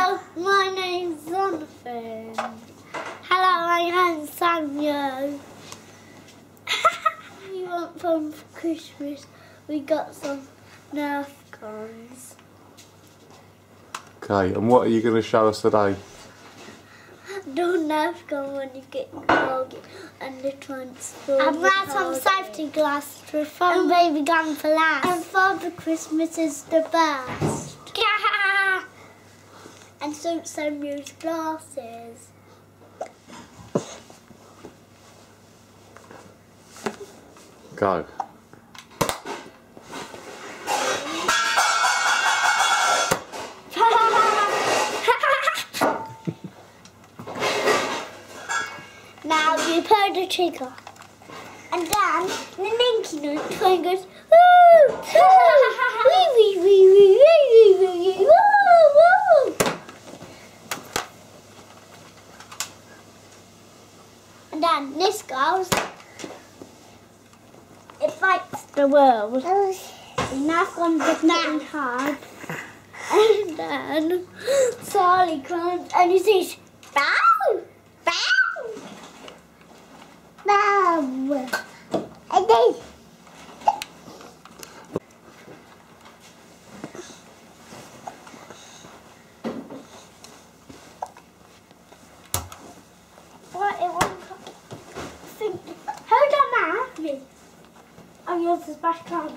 Hello, my name's Jonathan. Hello, my name's Samuel. We want fun for Christmas. We got some Nerf guns. Okay, and what are you going to show us today? The Nerf gun when you get cold and the transform. And wear some safety glasses for fun baby gun for last. And Father Christmas is the best. Yeah. And St. Samuel's glasses. Go. Now you pull the trigger. And then the Ninky Nut train goes, woo! Wee wee wee wee wee wee wee woo woo! And then this goes, it fights the world. And that's gone getting hard. And then Charlie comes and he says, bow! Bow! Bow! And then what it won't think. Hold on now. Oh, yours is back on.